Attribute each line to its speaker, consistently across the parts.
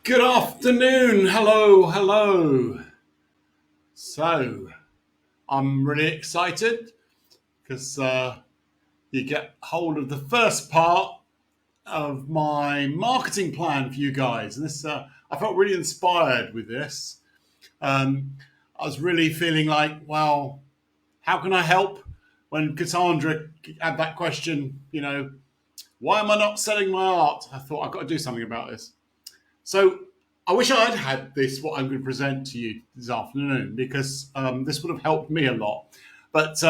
Speaker 1: Good afternoon. Hello, hello. So, I'm really excited because you get hold of the first part of my marketing plan for you guys. And this, I felt really inspired with this. Um, I was really feeling like, well, how can I help? When Cassandra had that question, why am I not selling my art? I thought I've got to do something about this. So I wish I'd had this, what I'm going to present to you this afternoon, because this would have helped me a lot. But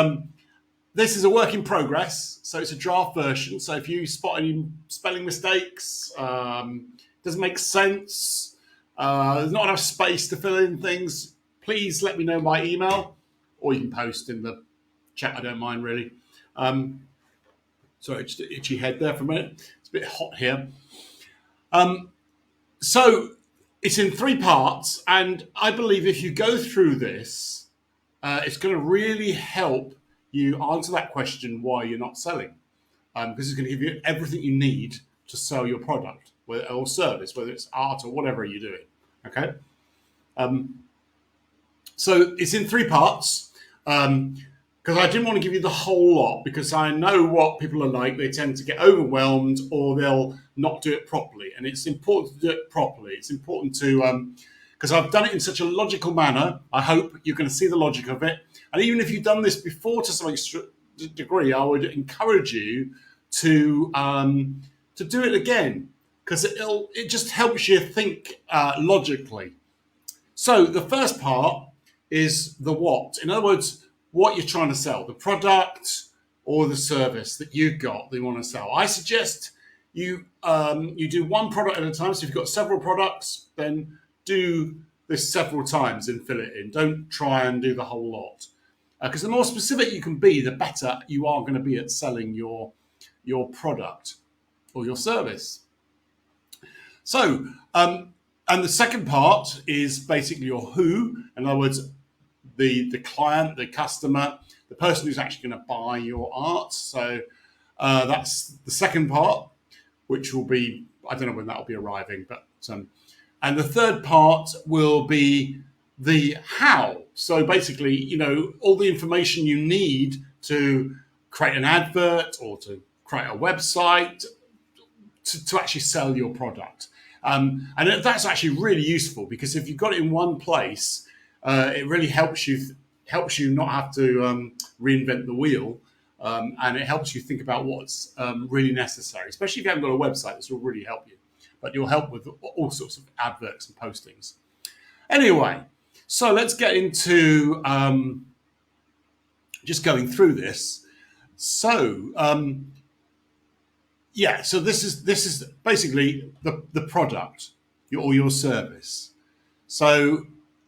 Speaker 1: this is a work in progress, so it's a draft version. So if you spot any spelling mistakes, doesn't make sense, there's not enough space to fill in things, please let me know by email, or you can post in the chat. I don't mind really. Sorry, just an itchy head there for a minute. It's a bit hot here. So it's in three parts, and I believe if you go through this, it's going to really help you answer that question why you're not selling, because it's going to give you everything you need to sell your product or service, whether it's art or whatever you're doing. Okay, so it's in three parts. Because I didn't want to give you the whole lot, because I know what people are like. They tend to get overwhelmed, or they'll not do it properly. And it's important to do it properly. It's important to, because I've done it in such a logical manner. I hope you're going to see the logic of it. And even if you've done this before to some degree, I would encourage you to do it again, because it just helps you think logically. So the first part is the what. In other words, what you're trying to sell, the product or the service that you want to sell. I suggest you do one product at a time. So if you've got several products, then do this several times and fill it in. Don't try and do the whole lot, because the more specific you can be, the better you are going to be at selling your product or your service. So, and the second part is basically your who. In other words, the client, the customer, the person who's actually going to buy your art. So that's the second part, which will be, I don't know when that will be arriving, but and the third part will be the how. So basically, all the information you need to create an advert or to create a website to actually sell your product. And that's actually really useful, because if you've got it in one place, it really helps you not have to reinvent the wheel, and it helps you think about what's really necessary, especially if you haven't got a website. This will really help you, but you'll help with all sorts of adverts and postings. Anyway, so let's get into just going through this. So so this is basically the product or your service. So.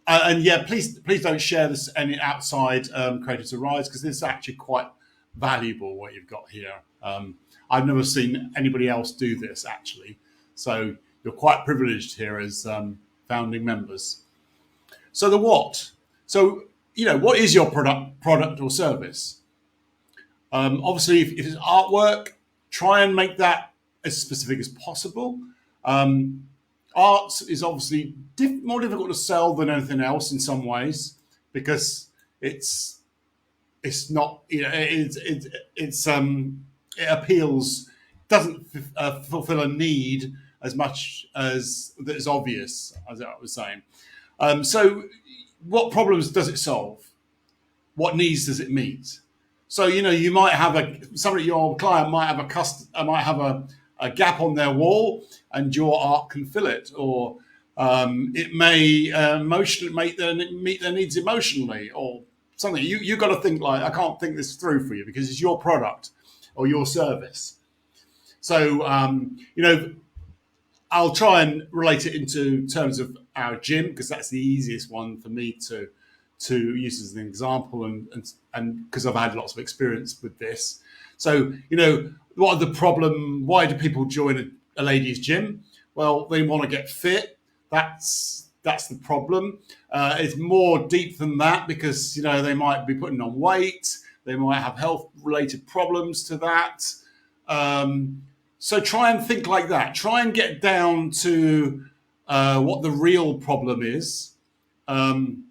Speaker 1: And please don't share this any outside Creators Arise, because this is actually quite valuable what you've got here. I've never seen anybody else do this actually, so you're quite privileged here as founding members. So the what? So what is your product or service? Obviously, if it's artwork, try and make that as specific as possible. Art is obviously more difficult to sell than anything else in some ways, because it's not, it appeals, doesn't fulfill a need as much as that is obvious, as I was saying. So what problems does it solve? What needs does it meet? So you might have your client might have a gap on their wall, and your art can fill it, or it may meet their needs emotionally, or something. You've got to think like, I can't think this through for you, because it's your product or your service. So I'll try and relate it into terms of our gym, because that's the easiest one for me to use as an example, and because I've had lots of experience with this. So what are the problem? Why do people join a ladies' gym? Well, they want to get fit. That's the problem. It's more deep than that, because they might be putting on weight. They might have health-related problems to that. So try and think like that. Try and get down to what the real problem is, um,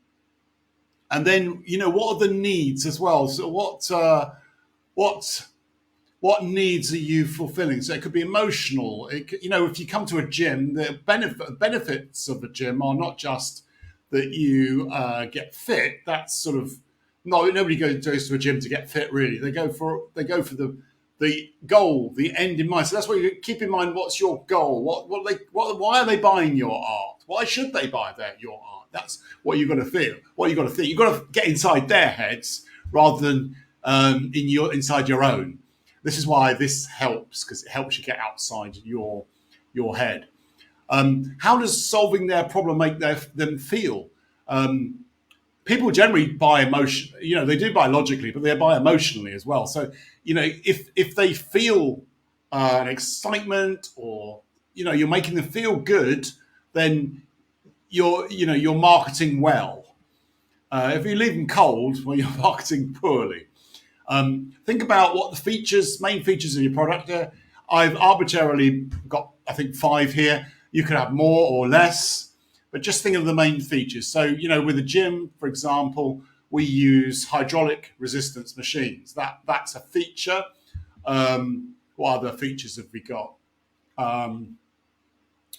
Speaker 1: and then what are the needs as well. So what what needs are you fulfilling? So it could be emotional. If you come to a gym, the benefits of a gym are not just that you get fit. That's sort of no. Nobody goes to a gym to get fit. Really, they go for the goal, the end in mind. So that's what you keep in mind. What's your goal? Why are they buying your art? Why should they buy your art? That's what you've got to feel. What you've got to think. You've got to get inside their heads rather than inside your own. This is why this helps, because it helps you get outside your head. How does solving their problem make them feel? People generally buy emotion. They do buy logically, but they buy emotionally as well. So if they feel an excitement, or you're making them feel good, then you're marketing well. If you leave them cold, well, you're marketing poorly. Think about what the main features of your product are. I've arbitrarily got, I think, 5 here. You could have more or less, but just think of the main features. So, with a gym, for example, we use hydraulic resistance machines. That's a feature. What other features have we got?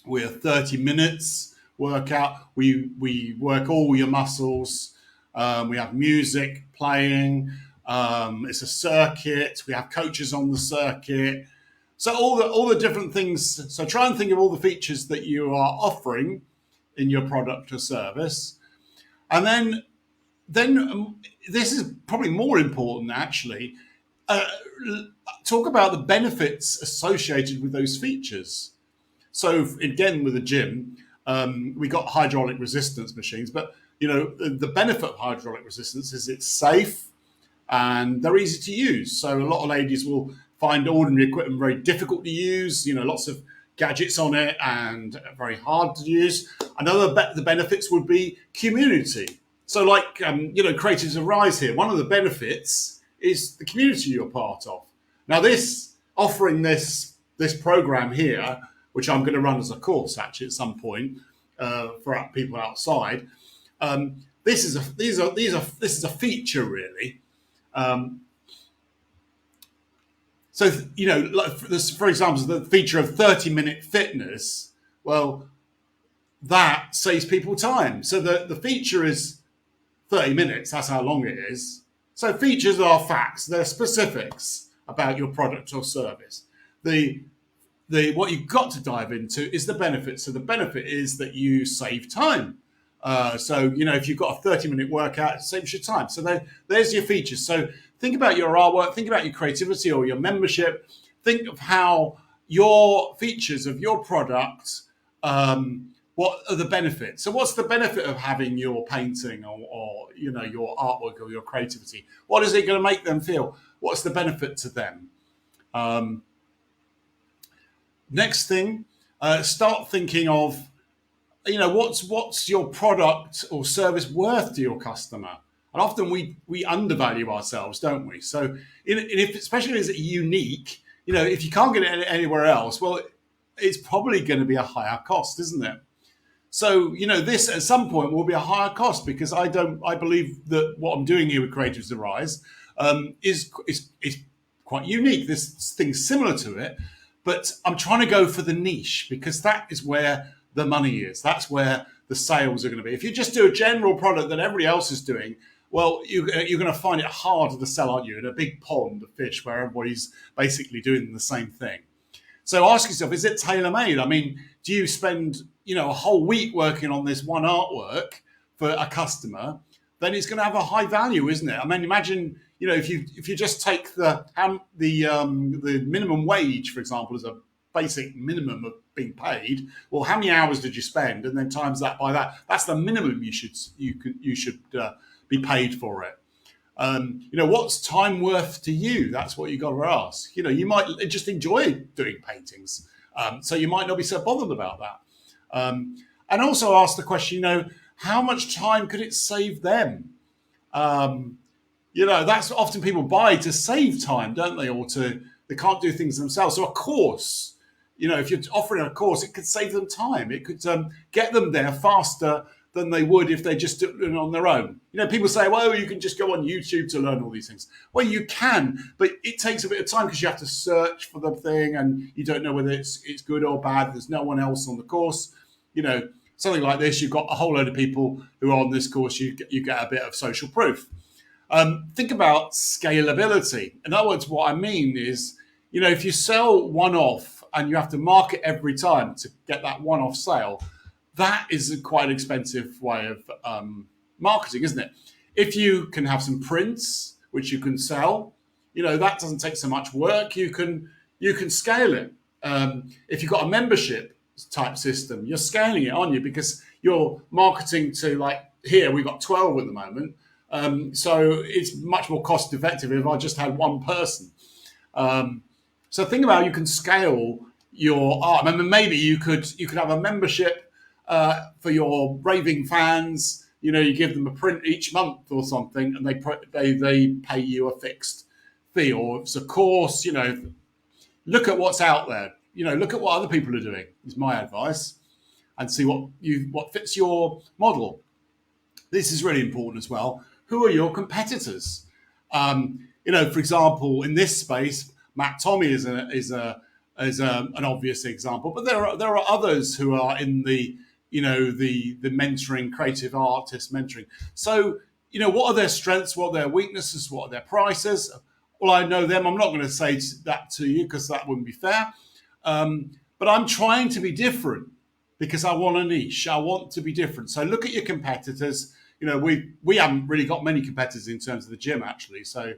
Speaker 1: We're 30 minutes workout. We work all your muscles. We have music playing. It's a circuit. We have coaches on the circuit. So all the different things. So try and think of all the features that you are offering in your product or service, and then this is probably more important actually. Talk about the benefits associated with those features. So again, with the gym, we got hydraulic resistance machines, but the benefit of hydraulic resistance is it's safe and they're easy to use. So a lot of ladies will find ordinary equipment very difficult to use. Lots of gadgets on it and very hard to use. The benefits would be community. So like Creatives Arise here, one of the benefits is the community you're part of. Now offering this program here, which I'm going to run as a course actually at some point for people outside. This is a feature really. So like for example, the feature of 30-minute fitness. Well, that saves people time. So the feature is 30 minutes. That's how long it is. So features are facts. They're specifics about your product or service. What you've got to dive into is the benefit. So the benefit is that you save time. So if you've got a 30-minute workout, it saves you time. So there's your features. So think about your artwork, think about your creativity or your membership. Think of how your features of your product, what are the benefits? So what's the benefit of having your painting or your artwork or your creativity? What is it going to make them feel? What's the benefit to them? Next thing, start thinking of, what's your product or service worth to your customer? And often we undervalue ourselves, don't we? So especially if it's unique, if you can't get it anywhere else, well, it's probably going to be a higher cost, isn't it? So, this at some point will be a higher cost because I believe that what I'm doing here with Creatives Arise is quite unique. There's things similar to it, but I'm trying to go for the niche because that is where the money is. That's where the sales are going to be. If you just do a general product that everybody else is doing, well, you're going to find it harder to sell, aren't you? In a big pond of fish where everybody's basically doing the same thing. So ask yourself, is it tailor-made? I mean, do you spend, a whole week working on this one artwork for a customer? Then it's going to have a high value, isn't it? I mean, imagine, if you just take the minimum wage, for example, as a basic minimum of being paid. Well, how many hours did you spend? And then times that by that. That's the minimum you should be paid for it. What's time worth to you? That's what you got to ask. You might just enjoy doing paintings, so you might not be so bothered about that. And also ask the question, how much time could it save them? That's often people buy to save time, don't they? Or they can't do things themselves. So of course, if you're offering a course, it could save them time. It could get them there faster than they would if they just did it on their own. People say, well, you can just go on YouTube to learn all these things. Well, you can, but it takes a bit of time because you have to search for the thing and you don't know whether it's good or bad. There's no one else on the course. Something like this, you've got a whole load of people who are on this course, you get a bit of social proof. Think about scalability. In other words, what I mean is, if you sell one-off and you have to market every time to get that one-off sale, that is quite an expensive way of marketing, isn't it? If you can have some prints which you can sell, that doesn't take so much work. You can scale it. If you've got a membership type system, you're scaling it, aren't you? Because you're marketing to, like, here we've got 12 at the moment. So it's much more cost effective if I just had one person. So think about, you can scale your art. I mean, maybe you could have a membership for your raving fans. You give them a print each month or something, and they pay you a fixed fee. Or if it's a course, look at what's out there. Look at what other people are doing, is my advice, and see what fits your model. This is really important as well. Who are your competitors? For example, in this space, Matt Tommy is an obvious example, but there are others who are in the mentoring, creative artist mentoring. So, what are their strengths? What are their weaknesses? What are their prices? Well, I know them. I'm not going to say that to you because that wouldn't be fair. But I'm trying to be different because I want a niche. I want to be different. So look at your competitors. We haven't really got many competitors in terms of the gym, actually. So,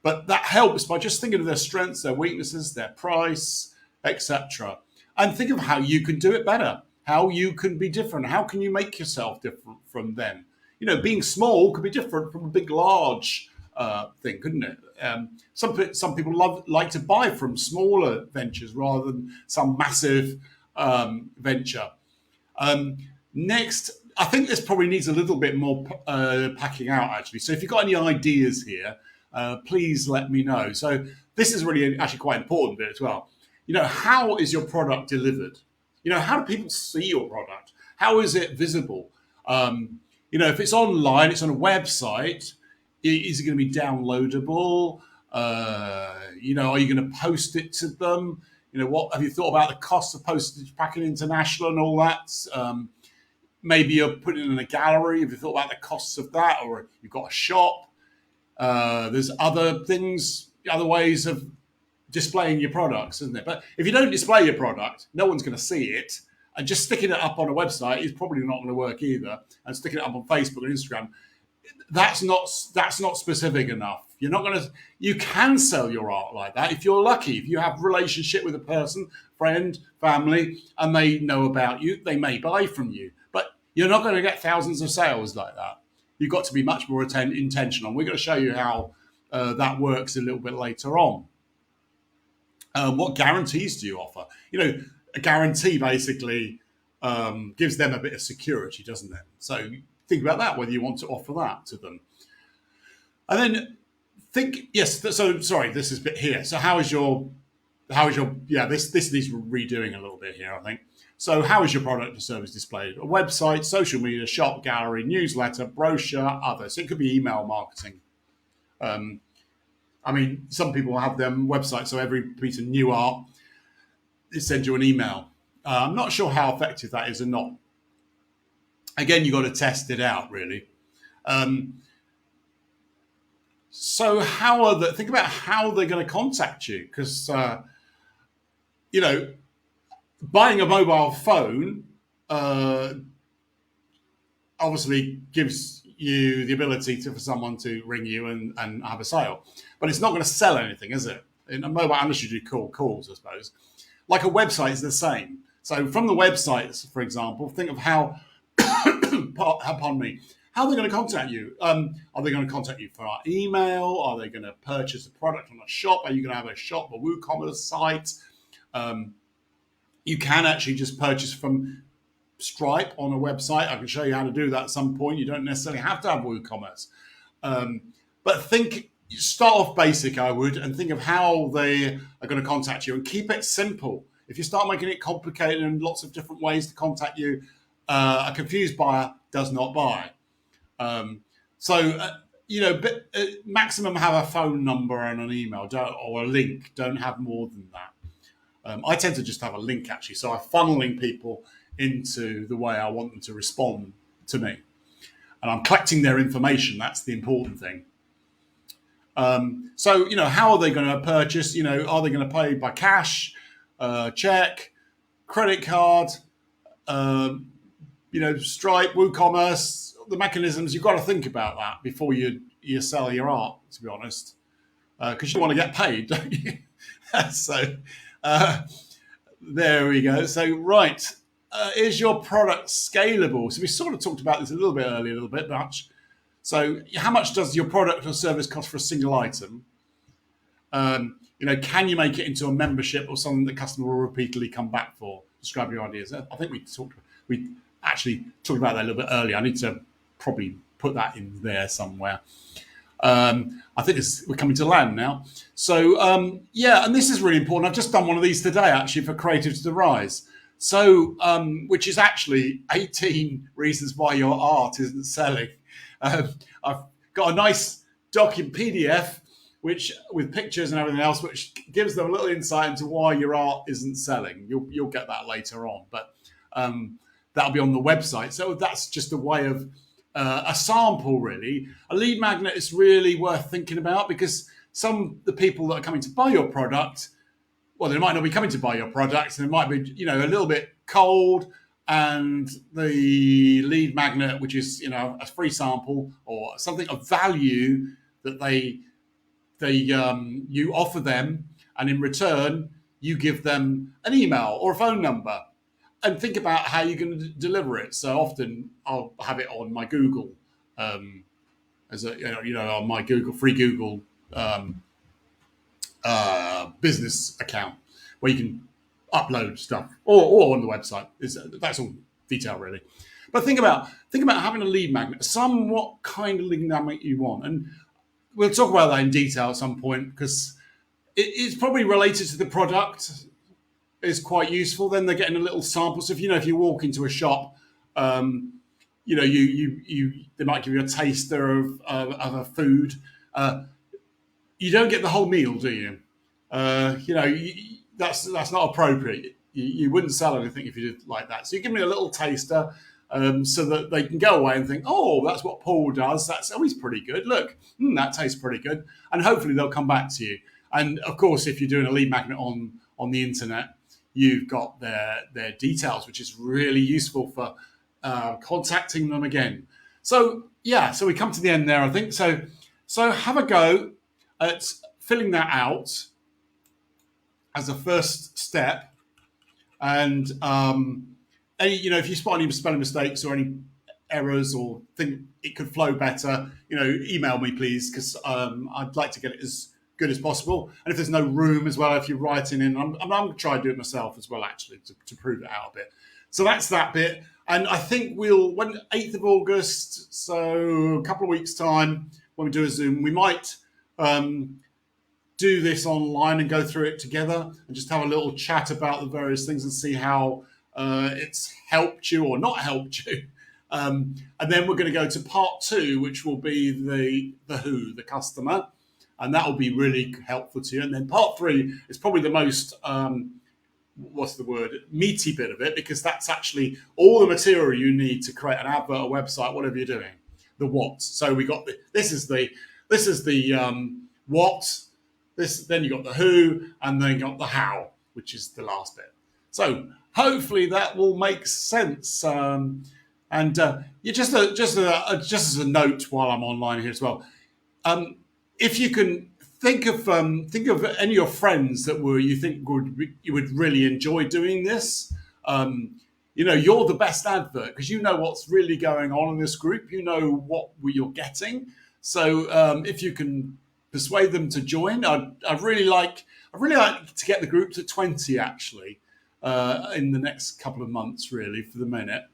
Speaker 1: but that helps by just thinking of their strengths, their weaknesses, their price, etc. And think of how you can do it better, how you can be different. How can you make yourself different from them? Being small could be different from a big, large thing, couldn't it? Some people like to buy from smaller ventures rather than some massive venture. Next, I think this probably needs a little bit more packing out, actually. So if you've got any ideas here, please let me know. So this is really actually quite an important bit as well. How is your product delivered? How do people see your product? How is it visible? If it's online, it's on a website, is it going to be downloadable? Are you going to post it to them? What have you thought about the cost of postage, packing international and all that? Maybe you're putting it in a gallery. Have you thought about the costs of that? Or you've got a shop. There's other things, other ways of displaying your products, isn't it? But if you don't display your product, no one's going to see it. And just sticking it up on a website is probably not going to work either. And sticking it up on Facebook and Instagram, that's not specific enough. You can sell your art like that if you're lucky. If you have a relationship with a person, friend, family, and they know about you, they may buy from you. But you're not going to get thousands of sales like that. You've got to be much more intentional. We're going to show you how that works a little bit later on. What guarantees do you offer? A guarantee basically gives them a bit of security, doesn't it? So think about that, whether you want to offer that to them. And then this is a bit here. So this needs redoing a little bit here, I think. So how is your product or service displayed? A website, social media, shop, gallery, newsletter, brochure, others. So it could be email marketing. Some people have their website, so every piece of new art, it sends you an email. I'm not sure how effective that is or not. Again, you've got to test it out, really. So think about how they're going to contact you, because, buying a mobile phone obviously gives you the ability for someone to ring you and have a sale. But it's not going to sell anything, is it? In a mobile industry, you do cold calls, I suppose. Like a website is the same. So from the websites, for example, think of how how they're going to contact you. Are they going to contact you for our email? Are they going to purchase a product from a shop? Are you going to have a shop, a WooCommerce site? You can actually just purchase from Stripe on a website. I can show you how to do that at some point. You don't necessarily have to have WooCommerce. But think, start off basic, I would, and think of how they are going to contact you, and keep it simple. If you start making it complicated and lots of different ways to contact you, a confused buyer does not buy. Um, so, maximum have a phone number and an email, or a link. Don't have more than that. I tend to just have a link actually, so I'm funneling people into the way I want them to respond to me, and I'm collecting their information. That's the important thing. So, how are they going to purchase? Are they going to pay by cash, check, credit card, Stripe, WooCommerce, the mechanisms? You've got to think about that before you sell your art, to be honest, because you want to get paid, don't you? So uh, there we go. So, right, is your product scalable? So we sort of talked about this a little bit earlier, a little bit much. So, how much does your product or service cost for a single item? Can you make it into a membership or something that customer will repeatedly come back for? Describe your ideas. I think we actually talked about that a little bit earlier. I need to probably put that in there somewhere. I think we're coming to land now. So, and this is really important. I've just done one of these today, actually, for Creatives to Rise. So, which is actually 18 reasons why your art isn't selling. I've got a nice document PDF, which with pictures and everything else, which gives them a little insight into why your art isn't selling. You'll get that later on, but that'll be on the website. So that's just a way of a sample, really. A lead magnet is really worth thinking about, because the people that are coming to buy your product, well, they might not be coming to buy your product, and it might be a little bit cold. And the lead magnet, which is a free sample or something of value that you offer them, and in return you give them an email or a phone number, and think about how you're going to deliver it. So often I'll have it on my Google, as on my free Google business account, where you can upload stuff, or on the website. That's all detail, really. But think about having a lead magnet, somewhat kind of lead magnet you want, and we'll talk about that in detail at some point, because it's probably related to the product. Is quite useful. Then they're getting a little sample. So if you walk into a shop, they might give you a taster of a food. You don't get the whole meal, do you? That's not appropriate. You wouldn't sell anything if you did like that. So you give me a little taster, so that they can go away and think, oh, that's what Paul does. He's pretty good. Look, that tastes pretty good. And hopefully they'll come back to you. And of course, if you're doing a lead magnet on the internet, you've got their details, which is really useful for contacting them again. So we come to the end there, I think. So have a go at filling that out as a first step, and if you spot any spelling mistakes or any errors, or think it could flow better, email me, please, because I'd like to get it as good as possible. And if there's no room as well, if you're writing in, I'm going to try and do it myself as well, actually, to prove it out a bit. So that's that bit. And I think when 8th of August, so a couple of weeks' time, when we do a Zoom, we might do this online and go through it together and just have a little chat about the various things and see how it's helped you or not helped you. And then we're going to go to part 2, which will be the who, the customer. And that will be really helpful to you. And then part 3 is probably the most, meaty bit of it, because that's actually all the material you need to create an advert, a website, whatever you're doing. The what. So we got this is the what. Then you got the who, and then you got the how, which is the last bit. So hopefully that will make sense. And just as a note while I'm online here as well. If you can think of any of your friends that you think you would really enjoy doing this, you're the best advert, because you know what's really going on in this group. You know what you're getting. So if you can persuade them to join, I'd really like to get the group to 20 actually in the next couple of months, really, for the minute.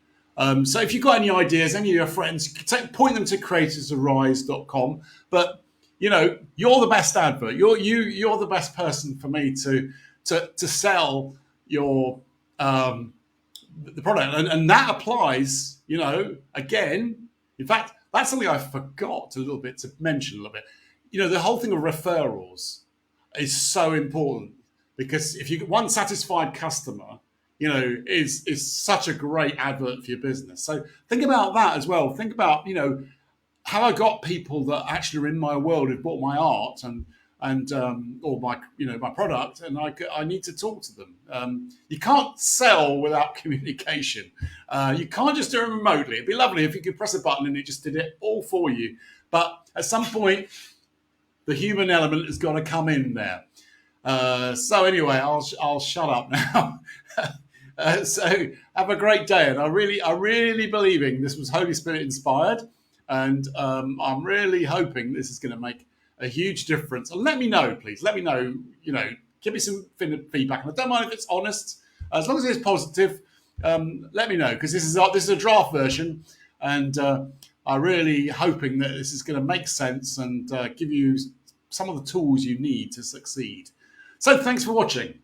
Speaker 1: So if you've got any ideas, any of your friends, point them to creativesarise.com. But you're the best advert. You're the best person for me to sell your the product, and that applies. Again, in fact, that's something I forgot a little bit to mention a little bit. The whole thing of referrals is so important because if you get one satisfied customer, is such a great advert for your business. So think about that as well. Think about have I got people that actually are in my world who've bought my art and or my my product, and I need to talk to them. You can't sell without communication. You can't just do it remotely. It'd be lovely if you could press a button and it just did it all for you. But at some point, the human element has got to come in there. So anyway, I'll shut up now. So have a great day, and I really believing this was Holy Spirit inspired, and I'm really hoping this is going to make a huge difference. And let me know, please. Let me know. Give me some feedback, and I don't mind if it's honest, as long as it's positive. Let me know, because this is a draft version, and I'm really hoping that this is going to make sense and give you some of the tools you need to succeed. So thanks for watching.